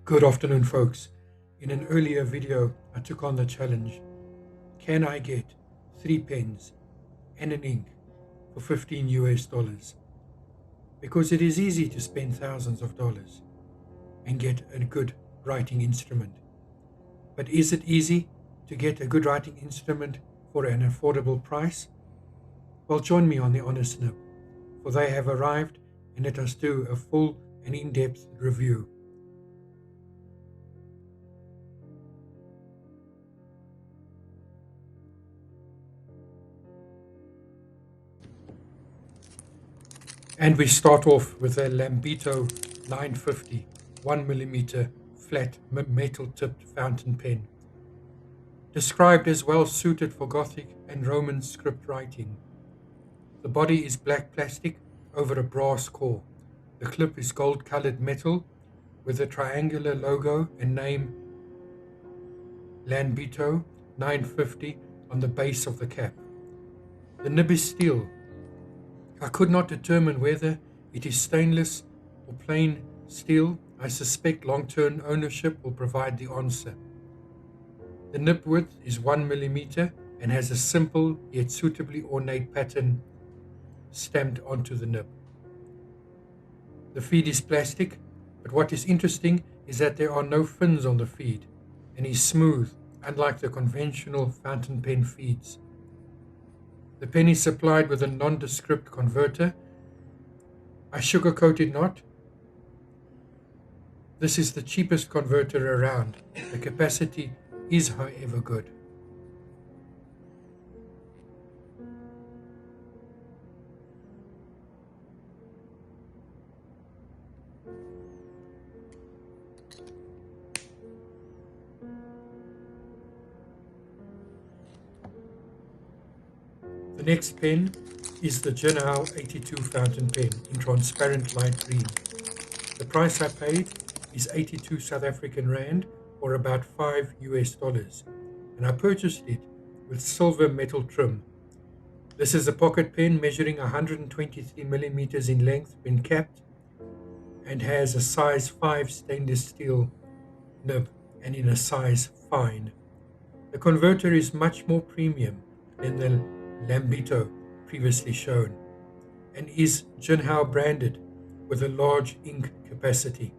Good afternoon, folks. In an earlier video, I took on the challenge. Can I get 3 pens and an ink for $15 US? Because it is easy to spend thousands of dollars and get a good writing instrument. But is it easy to get a good writing instrument for an affordable price? Well, join me on the Honest Nib, for they have arrived and let us do a full and in-depth review. And we start off with a Lambito 950 1mm flat metal tipped fountain pen, described as well suited for Gothic and Roman script writing. The body is black plastic over a brass core. The clip is gold colored metal with a triangular logo and name Lanbitou 950 on the base of the cap. The nib is steel. I could not determine whether it is stainless or plain steel. I suspect long-term ownership will provide the answer. The nib width is 1mm and has a simple yet suitably ornate pattern stamped onto the nib. The feed is plastic, but what is interesting is that there are no fins on the feed and is smooth, unlike the conventional fountain pen feeds. The pen is supplied with a nondescript converter. I sugarcoat it not. This is the cheapest converter around. The capacity is, however, good. The next pen is the Jinhao 82 fountain pen in transparent light green. The price I paid is 82 South African Rand, or about $5 US, and I purchased it with silver metal trim. This is a pocket pen measuring 123mm in length when capped and has a size 5 stainless steel nib and in a size fine. The converter is much more premium than the Lambito previously shown and is Jinhao branded with a large ink capacity.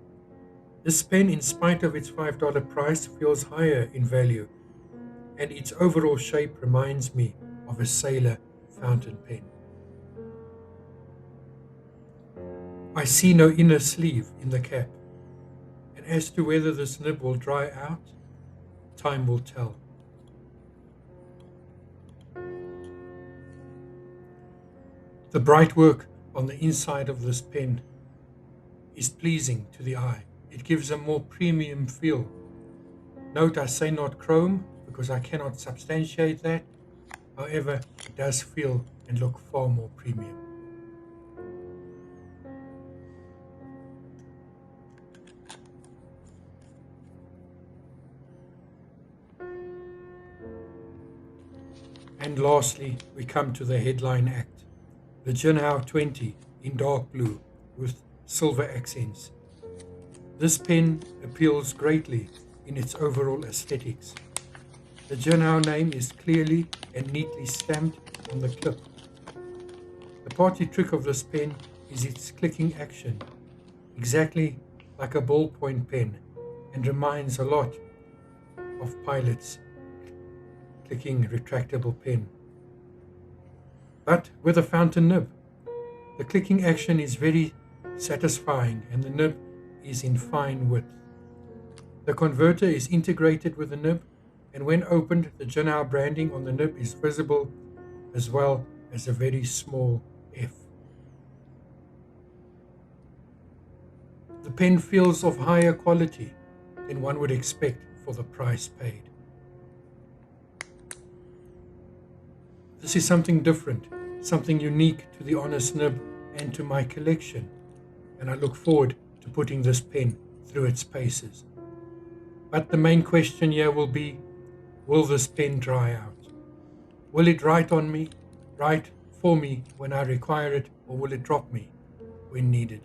This pen, in spite of its $5 price, feels higher in value, and its overall shape reminds me of a sailor fountain pen. I see no inner sleeve in the cap, and as to whether this nib will dry out, time will tell. The bright work on the inside of this pen is pleasing to the eye. It gives a more premium feel. Note, I say not chrome because I cannot substantiate that. However, it does feel and look far more premium. And lastly, we come to the headline act. The Jinhao 20 in dark blue with silver accents. This pen appeals greatly in its overall aesthetics. The Janal name is clearly and neatly stamped on the clip. The party trick of this pen is its clicking action, exactly like a ballpoint pen, and reminds a lot of Pilot's clicking retractable pen, but with a fountain nib. The clicking action is very satisfying and the nib is in fine width. The converter is integrated with the nib, and when opened, the Janal branding on the nib is visible, as well as a very small F. The pen feels of higher quality than one would expect for the price paid. This is something different, something unique to the Honest Nib and to my collection, and I look forward to putting this pen through its paces. But the main question here will be, will this pen dry out? Will it write for me when I require it, or will it drop me when needed?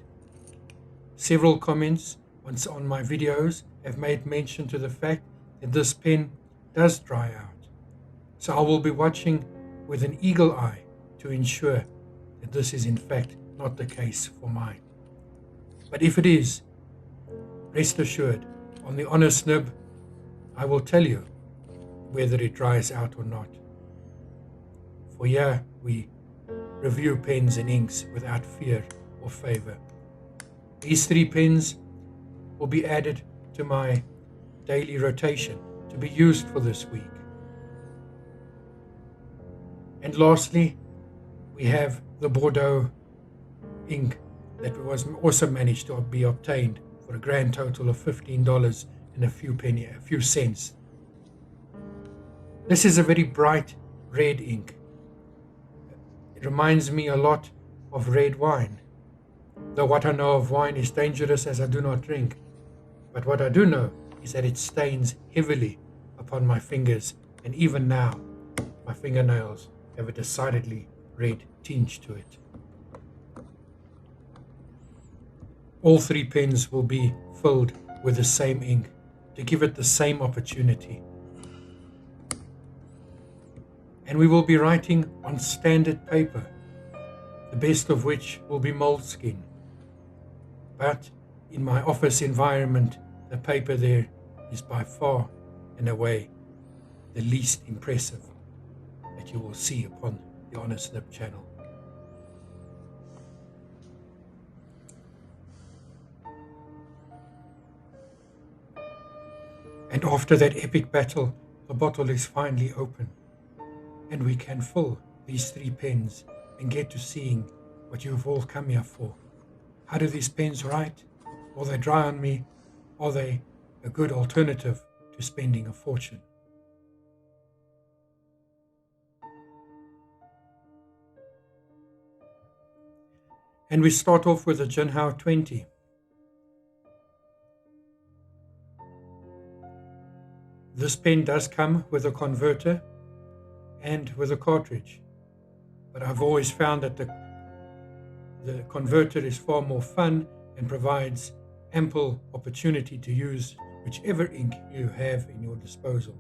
Several comments on my videos have made mention to the fact that this pen does dry out. So I will be watching with an eagle eye to ensure that this is in fact not the case for mine. But if it is, rest assured, on the honest nib, I will tell you whether it dries out or not. For here we review pens and inks without fear or favor. These 3 pens will be added to my daily rotation to be used for this week. And lastly, we have the Bordeaux ink that was also managed to be obtained for a grand total of $15 and a few cents. This is a very bright red ink. It reminds me a lot of red wine. Though what I know of wine is dangerous, as I do not drink. But what I do know is that it stains heavily upon my fingers, and even now my fingernails have a decidedly red tinge to it. All 3 pens will be filled with the same ink to give it the same opportunity. And we will be writing on standard paper, the best of which will be moleskin. But in my office environment, the paper there is by far and away the least impressive that you will see upon the Honest Nib channel. And after that epic battle, the bottle is finally open, and we can fill these 3 pens and get to seeing what you've all come here for. How do these pens write? Will they dry on me? Are they a good alternative to spending a fortune? And we start off with a Jinhao 20. This pen does come with a converter and with a cartridge, but I've always found that the converter is far more fun and provides ample opportunity to use whichever ink you have in your disposal.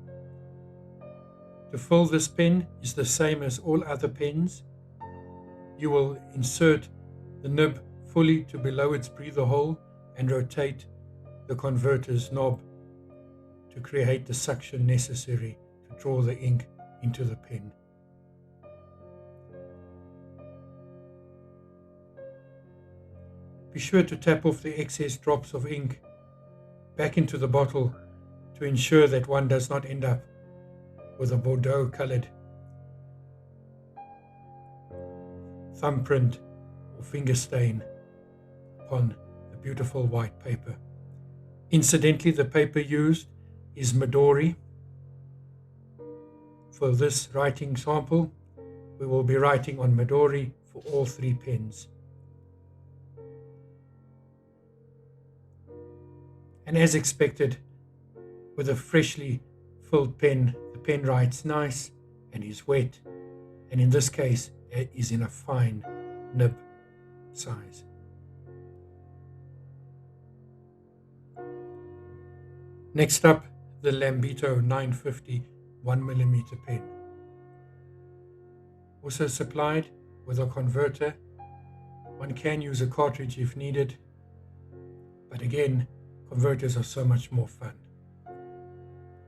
To fill this pen is the same as all other pens. You will insert the nib fully to below its breather hole and rotate the converter's knob to create the suction necessary to draw the ink into the pen. Be sure to tap off the excess drops of ink back into the bottle to ensure that one does not end up with a Bordeaux colored thumbprint or finger stain upon the beautiful white paper. Incidentally, the paper used is Midori. For this writing sample, we will be writing on Midori for all 3 pens. And as expected, with a freshly filled pen, the pen writes nice and is wet, and in this case it is in a fine nib size. Next up, the Lambito 950 1mm pen. Also supplied with a converter. One can use a cartridge if needed, but again, converters are so much more fun.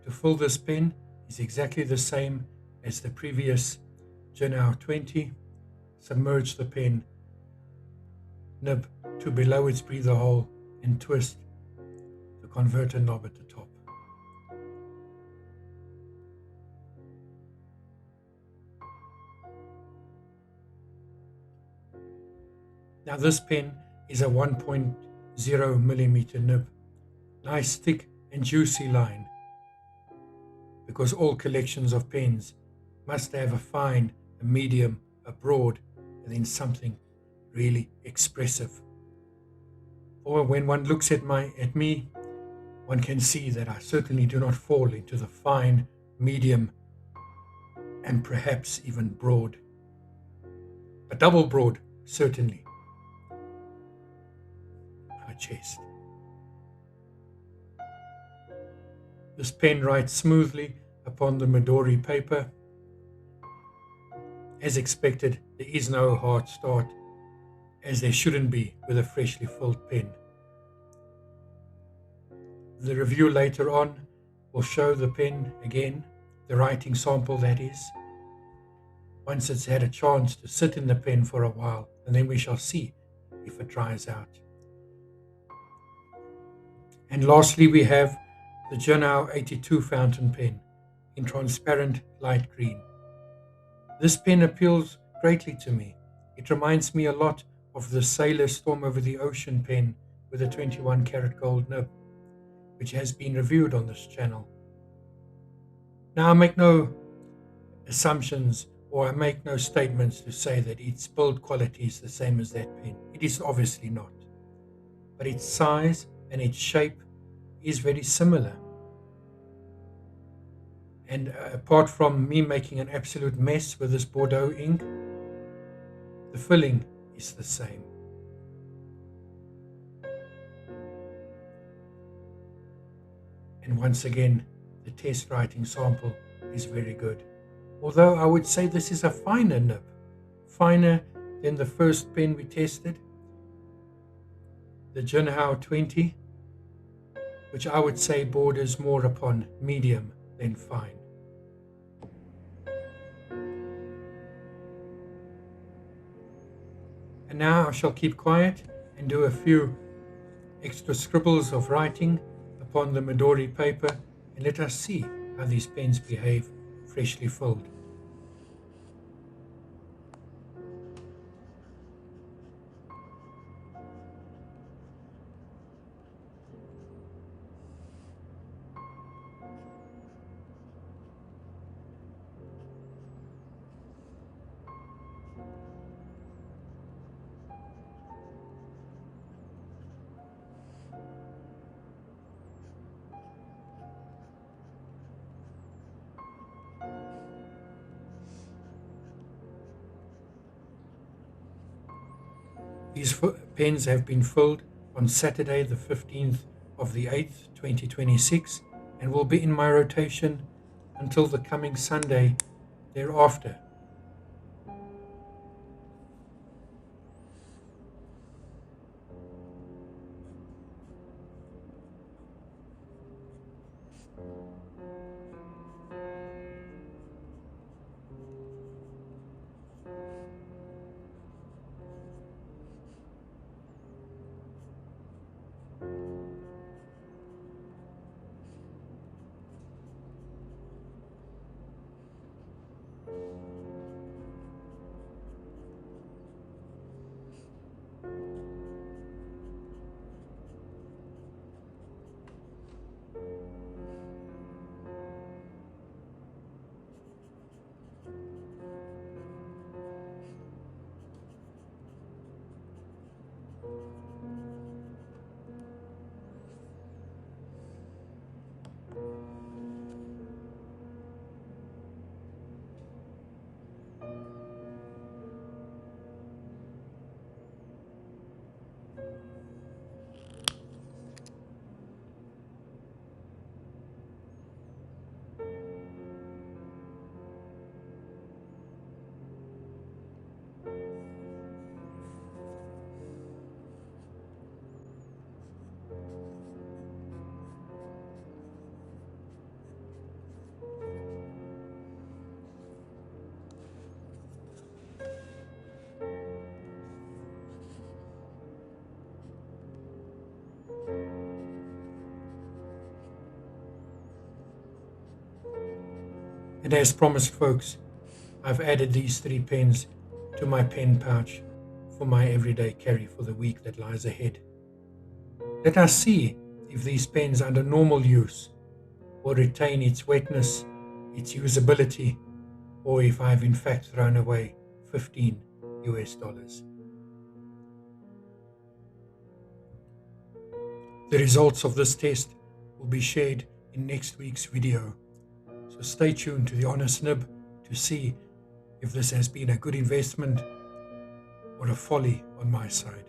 To fill this pen is exactly the same as the previous Jinhao 20. Submerge the pen nib to below its breather hole and twist the converter knob at the top. Now this pen is a 1.0mm nib. Nice thick and juicy line, because all collections of pens must have a fine, a medium, a broad, and then something really expressive. Or when one looks at me, one can see that I certainly do not fall into the fine, medium, and perhaps even broad. A double broad, certainly. My chest. This pen writes smoothly upon the Midori paper. As expected, there is no hard start, as there shouldn't be with a freshly filled pen. The review later on will show the pen again, the writing sample that is, once it's had a chance to sit in the pen for a while, and then we shall see if it dries out. And lastly, we have the Jinhao 82 fountain pen in transparent light green. This pen appeals greatly to me. It reminds me a lot of the Sailor Storm Over the Ocean pen with a 21 karat gold nib, which has been reviewed on this channel. Now, I make no assumptions or I make no statements to say that its build quality is the same as that pen. It is obviously not. But its size and its shape is very similar. And apart from me making an absolute mess with this Bordeaux ink, the filling is the same. And once again, the test writing sample is very good. Although I would say this is a finer nib, finer than the first pen we tested, the Jinhao 20, which I would say borders more upon medium than fine. And now I shall keep quiet and do a few extra scribbles of writing upon the Midori paper, and let us see how these pens behave freshly filled. These pens have been filled on Saturday the 15th of the 8th, 2026, and will be in my rotation until the coming Sunday thereafter. And as promised, folks, I've added these 3 pens to my pen pouch for my everyday carry for the week that lies ahead. Let us see if these pens under normal use will retain its wetness, its usability, or if I've in fact thrown away $15 US. The results of this test will be shared in next week's video. So stay tuned to the Honest Nib to see if this has been a good investment or a folly on my side.